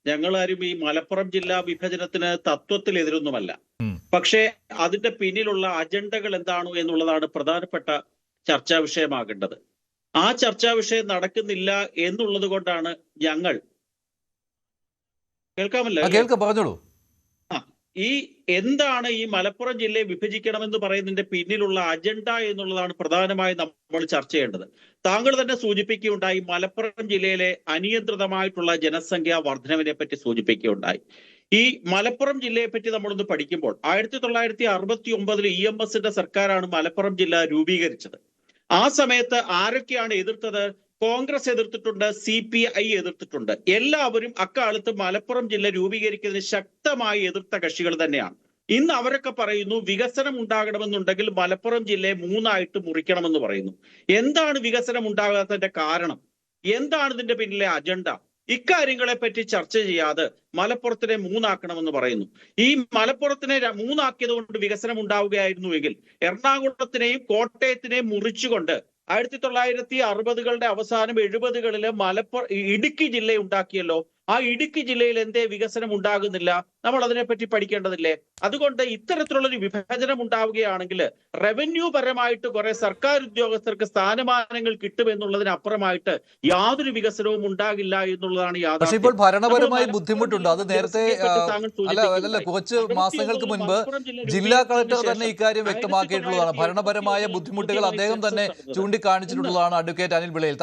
ഞങ്ങളാരും ഈ മലപ്പുറം ജില്ലാ വിഭജനത്തിന് തത്വത്തിൽ എതിരൊന്നുമല്ല. പക്ഷേ അതിന്റെ പിന്നിലുള്ള അജണ്ടകൾ എന്താണോ എന്നുള്ളതാണ് പ്രധാനപ്പെട്ട ചർച്ചാ വിഷയമാകേണ്ടത്. ആ ചർച്ചാ വിഷയം നടക്കുന്നില്ല എന്നുള്ളത് കൊണ്ടാണ് ഞങ്ങൾ പറഞ്ഞോളൂ. ഈ എന്താണ് ഈ മലപ്പുറം ജില്ലയെ വിഭജിക്കണമെന്ന് പറയുന്നതിന്റെ പിന്നിലുള്ള അജണ്ട എന്നുള്ളതാണ് പ്രധാനമായി നമ്മൾ ചർച്ച ചെയ്യേണ്ടത്. താങ്കൾ തന്നെ സൂചിപ്പിക്കുകയുണ്ടായി, മലപ്പുറം ജില്ലയിലെ അനിയന്ത്രിതമായിട്ടുള്ള ജനസംഖ്യാ വർധനവിനെ പറ്റി സൂചിപ്പിക്കുകയുണ്ടായി. ഈ മലപ്പുറം ജില്ലയെ പറ്റി നമ്മളൊന്ന് പഠിക്കുമ്പോൾ 1969 EMSന്റെ സർക്കാരാണ് മലപ്പുറം ജില്ല രൂപീകരിച്ചത്. ആ സമയത്ത് ആരൊക്കെയാണ് എതിർത്തത്? കോൺഗ്രസ് എതിർത്തിട്ടുണ്ട്, CPI എതിർത്തിട്ടുണ്ട്. എല്ലാവരും അക്കാലത്ത് മലപ്പുറം ജില്ല രൂപീകരിക്കുന്നതിന് ശക്തമായി എതിർത്ത കക്ഷികൾ തന്നെയാണ്. ഇന്ന് അവരൊക്കെ പറയുന്നു വികസനം ഉണ്ടാകണമെന്നുണ്ടെങ്കിൽ മലപ്പുറം ജില്ലയെ 3ആയിട്ട് മുറിക്കണമെന്ന് പറയുന്നു. എന്താണ് വികസനം ഉണ്ടാകാത്തതിന്റെ കാരണം? എന്താണ് ഇതിന്റെ പിന്നിലെ അജണ്ട? ഇക്കാര്യങ്ങളെ പറ്റി ചർച്ച ചെയ്യാതെ മലപ്പുറത്തിനെ 3ആക്കണമെന്ന് പറയുന്നു. ഈ മലപ്പുറത്തിനെ 3ആക്കിയത് കൊണ്ട് വികസനം ഉണ്ടാവുകയായിരുന്നുവെങ്കിൽ എറണാകുളത്തിനെയും കോട്ടയത്തിനെയും മുറിച്ചുകൊണ്ട് 1960കളുടെ അവസാനം 70കളില് ഇടുക്കി ജില്ല ഉണ്ടാക്കിയല്ലോ. ആ ഇടുക്കി ജില്ലയിൽ എന്തേ വികസനം ഉണ്ടാകുന്നില്ല? നമ്മൾ അതിനെപ്പറ്റി പഠിക്കേണ്ടതില്ലേ? അതുകൊണ്ട് ഇത്തരത്തിലുള്ളൊരു വിഭജനം ഉണ്ടാവുകയാണെങ്കിൽ റവന്യൂ പരമായിട്ട് കുറെ സർക്കാർ ഉദ്യോഗസ്ഥർക്ക് സ്ഥാനമാനങ്ങൾ കിട്ടുമെന്നുള്ളതിനപ്പുറമായിട്ട് യാതൊരു വികസനവും ഉണ്ടാകില്ല എന്നുള്ളതാണ് യാഥാർത്ഥ്യം. ഇപ്പോൾ ഭരണപരമായി ബുദ്ധിമുട്ടുണ്ട്. അത് നേരത്തെ കുറച്ച് മാസങ്ങൾക്ക് മുൻപ് ജില്ലാ കളക്ടർ തന്നെ ഇക്കാര്യം വ്യക്തമാക്കിയിട്ടുള്ളതാണ്. ഭരണപരമായ ബുദ്ധിമുട്ടുകൾ അദ്ദേഹം തന്നെ ചൂണ്ടിക്കാണിച്ചിട്ടുള്ളതാണ്. അഡ്വക്കേറ്റ് അനിൽ വിളയിൽ.